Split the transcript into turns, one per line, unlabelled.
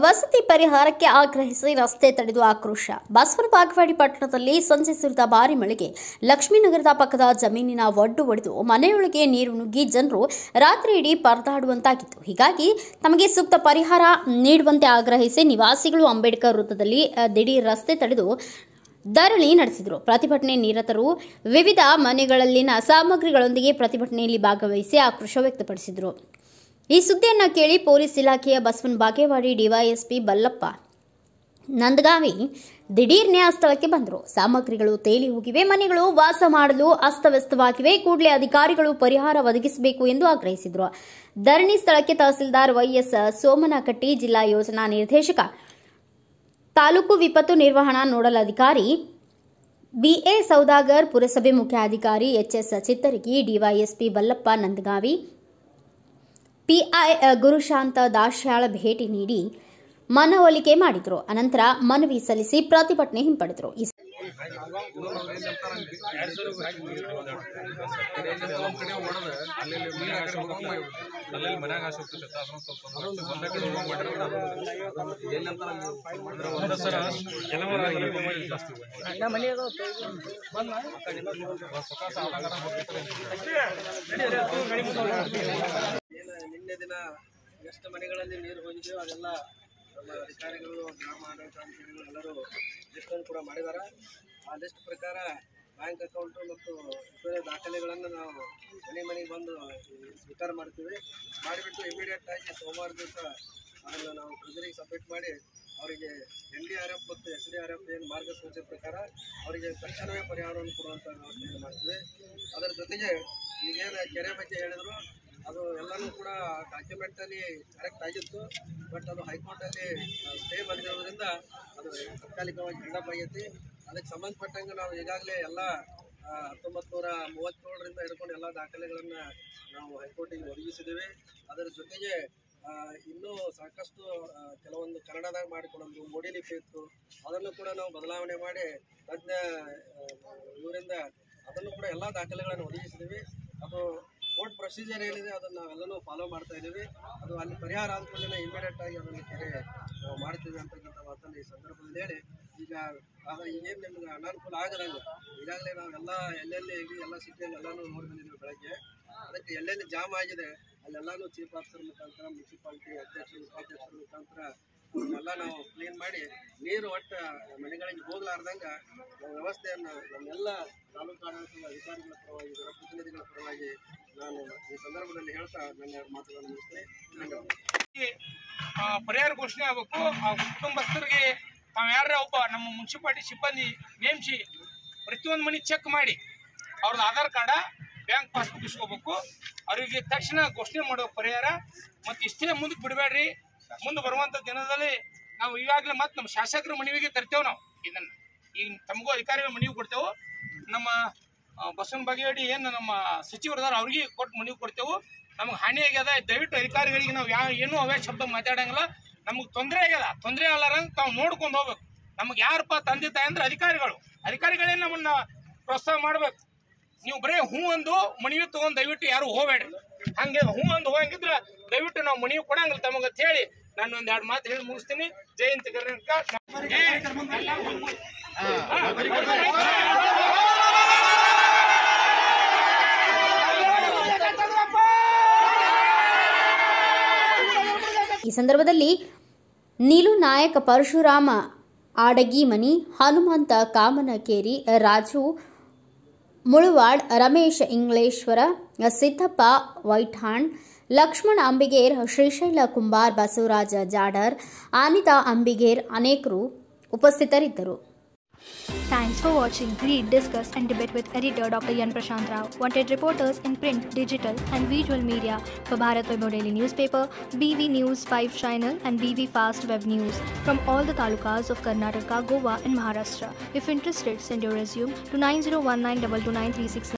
ವಸತಿ ಪರಿಹಾರಕ್ಕೆ ಆಗ್ರಹಿಸಿ ರಸ್ತೆ ತಡೆದು ಆಕ್ರೋಶ. ಬಸವನ ಬಾಗೇವಾಡಿ ಪಟ್ಟಣದಲ್ಲಿ ಸಂಜೆ ಸುರಿದ ಭಾರಿ ಮಳೆಗೆ ಲಕ್ಷ್ಮೀನಗರದ ಪಕ್ಕದ ಜಮೀನಿನ ಒಡ್ಡು ಒಡೆದು ಮನೆಯೊಳಗೆ ನೀರು ನುಗ್ಗಿ ಜನರು ರಾತ್ರಿ ಇಡೀ ಪರದಾಡುವಂತಾಗಿತ್ತು. ಹೀಗಾಗಿ ತಮಗೆ ಸೂಕ್ತ ಪರಿಹಾರ ನೀಡುವಂತೆ ಆಗ್ರಹಿಸಿ ನಿವಾಸಿಗಳು ಅಂಬೇಡ್ಕರ್ ವೃತ್ತದಲ್ಲಿ ದಿಢೀರ್ ರಸ್ತೆ ತಡೆದು ಧರಣಿ ನಡೆಸಿದರು. ಪ್ರತಿಭಟನೆ ನಿರತರು ವಿವಿಧ ಮನೆಗಳಲ್ಲಿನ ಸಾಮಗ್ರಿಗಳೊಂದಿಗೆ ಪ್ರತಿಭಟನೆಯಲ್ಲಿ ಭಾಗವಹಿಸಿ ಆಕ್ರೋಶ ವ್ಯಕ್ತಪಡಿಸಿದರು. ಈ ಸುದ್ದಿಯನ್ನು ಕೇಳಿ ಪೊಲೀಸ್ ಇಲಾಖೆಯ ಬಸವನ ಬಾಗೇವಾಡಿ ಡಿವೈಎಸ್ಪಿ ಬಲ್ಲಪ್ಪ ನಂದಗಾವಿ ದಿಢೀರ್ನೆ ಆ ಸ್ಥಳಕ್ಕೆ ಬಂದರು. ಸಾಮಗ್ರಿಗಳು ತೇಲಿ ಹೋಗಿವೆ, ಮನೆಗಳು ವಾಸ ಮಾಡಲು ಅಸ್ತವ್ಯಸ್ತವಾಗಿವೆ, ಕೂಡಲೇ ಅಧಿಕಾರಿಗಳು ಪರಿಹಾರ ಒದಗಿಸಬೇಕು ಎಂದು ಆಗ್ರಹಿಸಿದರು. ಧರಣಿ ಸ್ಥಳಕ್ಕೆ ತಹಸೀಲ್ದಾರ್ ವೈಎಸ್ ಸೋಮನಕಟ್ಟಿ, ಜಿಲ್ಲಾ ಯೋಜನಾ ನಿರ್ದೇಶಕ, ತಾಲೂಕು ವಿಪತ್ತು ನಿರ್ವಹಣಾ ನೋಡಲ್ ಅಧಿಕಾರಿ ಬಿಎ ಸೌದಾಗರ್, ಪುರಸಭೆ ಮುಖ್ಯಾಧಿಕಾರಿ HS Chittaragi, DYSP Ballappa Nandagavi, PI Gurushanta Dashyal ಭೇಟಿ ನೀಡಿ ಮನವೊಲಿಕೆ ಮಾಡಿದರು. ಅನಂತರ ಮನವಿ ಸಲ್ಲಿಸಿ ಪ್ರತಿಭಟನೆ ಹಿಂಪಡೆದರು.
ನಿನ್ನೆ ದಿನ ಎಷ್ಟು ಮನೆಗಳಲ್ಲಿ ನೀರು ಹೋಗಿದೆಯೋ ಅದೆಲ್ಲ ನಮ್ಮ ಅಧಿಕಾರಿಗಳು, ಗ್ರಾಮ ಆಡಳಿತ ಅಧಿಕಾರಿಗಳು ಎಲ್ಲರೂ ಲಿಸ್ಟನ್ನು ಕೂಡ ಮಾಡಿದ್ದಾರೆ. ಆ ಲಿಸ್ಟ್ ಪ್ರಕಾರ ಬ್ಯಾಂಕ್ ಅಕೌಂಟು ಮತ್ತು ಇತರೆ ದಾಖಲೆಗಳನ್ನು ನಾವು ಮನೆಗೆ ಬಂದು ಸ್ವೀಕಾರ ಮಾಡ್ತೀವಿ. ಮಾಡಿಬಿಟ್ಟು ಇಮಿಡಿಯೇಟ್ ಆಗಿ ಸೋಮವಾರ ದಿವಸ ಅದನ್ನು ನಾವು ಟ್ರೆಜರಿಗೆ ಸಬ್ಮಿಟ್ ಮಾಡಿ ಅವರಿಗೆ NDRF ಮತ್ತು SDRF ಏನು ಮಾರ್ಗಸೂಚಿ ಪ್ರಕಾರ ಅವರಿಗೆ ತಕ್ಷಣವೇ ಪರಿಹಾರವನ್ನು ಕೊಡುವಂಥ ವ್ಯವಸ್ಥೆಯನ್ನು ಮಾಡ್ತೀವಿ. ಅದರ ಜೊತೆಗೆ ಈಗೇನು ಕೆರೆ ಬಗ್ಗೆ ಹೇಳಿದ್ರು ಅದು ಎಲ್ಲನೂ ಕೂಡ ಡಾಕ್ಯುಮೆಂಟಲ್ಲಿ ಕರೆಕ್ಟ್ ಆಗಿತ್ತು. ಬಟ್ ಅದು ಹೈಕೋರ್ಟಲ್ಲಿ ಸ್ಟೇ ಬಂದಿರೋದ್ರಿಂದ ಅದು ತಾತ್ಕಾಲಿಕವಾಗಿ ಹೆಂಡಪ್ ಆಗೈತಿ. ಅದಕ್ಕೆ ಸಂಬಂಧಪಟ್ಟಂಗೆ ನಾವು ಈಗಾಗಲೇ ಎಲ್ಲ 1937ರಿಂದ ಹಿಡ್ಕೊಂಡು ಎಲ್ಲ ದಾಖಲೆಗಳನ್ನು ನಾವು ಹೈಕೋರ್ಟಿಗೆ ಒದಗಿಸಿದ್ದೀವಿ. ಅದರ ಜೊತೆಗೆ ಇನ್ನೂ ಸಾಕಷ್ಟು ಕೆಲವೊಂದು ಕನ್ನಡದಾಗ ಮಾಡಿಕೊಳ್ಳೋದು ಮೋಡಿಲಿಪಿ ಇತ್ತು, ಅದನ್ನು ಕೂಡ ನಾವು ಬದಲಾವಣೆ ಮಾಡಿ ತಜ್ಞ ಇವರಿಂದ ಅದನ್ನು ಕೂಡ ಎಲ್ಲ ದಾಖಲೆಗಳನ್ನು ಒದಗಿಸಿದ್ದೀವಿ. ಅದು ಕೋರ್ಟ್ ಪ್ರೊಸೀಜರ್ ಏನಿದೆ ಅದನ್ನು ನಾವೆಲ್ಲನೂ ಫಾಲೋ ಮಾಡ್ತಾ ಇದ್ದೀವಿ. ಅದು ಅಲ್ಲಿ ಪರಿಹಾರ ಆದ ಕೂಡಲೇ ಇಮಿಡಿಯೇಟ್ ಆಗಿ ಅದನ್ನು ಕೆರೆ ನಾವು ಮಾಡ್ತೀವಿ ಅಂತಕ್ಕಂಥ ಮಾತನ್ನು ಈ ಸಂದರ್ಭದಲ್ಲಿ ಹೇಳಿ, ಈಗ ಈಗೇನು ನಿಮ್ಗೆ ಅನಾನುಕೂಲ ಆಗದಂಗೆ ಈಗಾಗಲೇ ನಾವೆಲ್ಲ ಎಲ್ಲೆಲ್ಲಿ ಎಲ್ಲ ಸಿಟಿಯಲ್ಲಿ ಎಲ್ಲನೂ ನೋಡಿ ಬಂದಿದ್ದೀವಿ. ಬೆಳಗ್ಗೆ ಅದಕ್ಕೆ ಎಲ್ಲೆಲ್ಲಿ ಜಾಮ್ ಆಗಿದೆ ಅಲ್ಲೆಲ್ಲನೂ ಚೀಫ್ ಆಫೀಸರ್ ಮುಖಾಂತರ, ಮುನ್ಸಿಪಾಲಿಟಿ ಅಧ್ಯಕ್ಷರು, ಉಪಾಧ್ಯಕ್ಷರ ಮುಖಾಂತರ ಅವನ್ನೆಲ್ಲ ನಾವು ಕ್ಲೀನ್ ಮಾಡಿ ನೀರು ಒಟ್ಟು ಮನೆಗಳಿಗೆ ಹೋಗ್ಲಾರ್ದಂಗೆ ವ್ಯವಸ್ಥೆಯನ್ನು ನಮ್ಮೆಲ್ಲ ತಾಲೂಕು ಆಡಳಿತದ ಅಧಿಕಾರಿಗಳ ಪರವಾಗಿ, ಜನಪ್ರತಿನಿಧಿಗಳ ಪರವಾಗಿ ನಾನು ಈ ಸಂದರ್ಭದಲ್ಲಿ ಹೇಳ್ತಾ ನನ್ನ ಮಾತುಗಳನ್ನು ಮುಗಿಸ್ತೇನೆ.
ಪರಿಹಾರ ಘೋಷಣೆ ಆಗಬೇಕು. ಆ ಕುಟುಂಬಸ್ಥರಿಗೆ ತಾವು ಯಾರೇ ಒಬ್ಬ ನಮ್ಮ ಮುನ್ಸಿಪಾಲಿಟಿ ಸಿಬ್ಬಂದಿ ನೇಮಿಸಿ ಪ್ರತಿಯೊಂದು ಮನೆ ಚೆಕ್ ಮಾಡಿ ಅವ್ರದ್ದು ಆಧಾರ್ ಕಾರ್ಡ, ಬ್ಯಾಂಕ್ ಪಾಸ್ಬುಕ್ ಇಸ್ಕೋಬೇಕು. ಅವರಿಗೆ ತಕ್ಷಣ ಘೋಷಣೆ ಮಾಡೋ ಪರಿಹಾರ. ಮತ್ತು ಇಷ್ಟೇ ಮುಂದಕ್ಕೆ ಬಿಡಬೇಡ್ರಿ. ಮುಂದೆ ಬರುವಂಥ ದಿನದಲ್ಲಿ ನಾವು ಈಗಾಗಲೇ ಮತ್ತೆ ನಮ್ಮ ಶಾಸಕರ ಮನವಿಗೆ ತರ್ತೇವೆ. ನಾವು ಇದನ್ನು ಈಗ ತಮಗೂ ಅಧಿಕಾರಿಗಳ ಮನವಿ ಕೊಡ್ತೇವೆ. ನಮ್ಮ ಬಸವನ ಬಾಗೇವಾಡಿ ಏನು ನಮ್ಮ ಸಚಿವರದಾರ ಅವ್ರಿಗೆ ಕೊಟ್ಟು ಮನವಿ ಕೊಡ್ತೇವೆ. ನಮಗೆ ಹಾನಿ ಆಗ್ಯದ, ದಯವಿಟ್ಟು ಅಧಿಕಾರಿಗಳಿಗೆ ನಾವು ಏನೂ ಅವೇ ಶಬ್ದ ಮಾತಾಡಂಗಿಲ್ಲ. ನಮಗೆ ತೊಂದರೆ ಆಗ್ಯದ, ತೊಂದರೆ ಅಲ್ಲಾರಂಗೆ ತಾವು ನೋಡ್ಕೊಂಡು ಹೋಗ್ಬೇಕು. ನಮಗೆ ಯಾರಪ್ಪ ತಂದೆ ತಾಯಿ ಅಂದ್ರೆ ಅಧಿಕಾರಿಗಳೇ ನಮ್ಮನ್ನು ಪ್ರೋತ್ಸಾಹ ಮಾಡ್ಬೇಕು. ನೀವು ಬರೀ ಹೂ ಒಂದು ಮನವಿ ತೊಗೊಂಡು ದಯವಿಟ್ಟು ಯಾರು ಹೋಗಬೇಡ್ರಿ. ಹಂಗೆ ಹೂ ಒಂದು ಹೋಗಂಗಿದ್ರೆ ದಯವಿಟ್ಟು ನಾವು ಮನವಿ ಕೊಡಂಗಿಲ್ಲ ತಮಗೆ ಅಂತ ಹೇಳಿ ನಾನು ಒಂದು 2 ಮಾತು ಹೇಳಿ ಮುಗಿಸ್ತೀನಿ. ಜಯಂತಿ ಕರ್ನಾಟಕ.
ಈ ಸಂದರ್ಭದಲ್ಲಿ ನೀಲು ನಾಯಕ, ಪರಶುರಾಮ ಆಡಗಿಮನಿ, ಹನುಮಂತ ಕಾಮನಕೇರಿ, ರಾಜು ಮುಳುವಾಡ್, ರಮೇಶ್ ಇಂಗ್ಲೇಶ್ವರ, ಸಿದ್ದಪ್ಪ ವೈಠಾಣ್, ಲಕ್ಷ್ಮಣ ಅಂಬಿಗೇರ್, ಶ್ರೀಶೈಲ ಕುಂಬಾರ್, ಬಸವರಾಜ ಜಾಡರ್, ಅನಿತಾ ಅಂಬಿಗೇರ್ ಅನೇಕರು ಉಪಸ್ಥಿತರಿದ್ದರು.
Thanks for watching. Read, discuss and debate with editor Dr. Yan Prashant Rao. Wanted reporters in print, digital and visual media for Bharat Vaibhav Daily Newspaper, BV News 5 Channel and BV Fast Web News from all the talukas of Karnataka, Goa and Maharashtra. If interested, send your resume to 9019229369.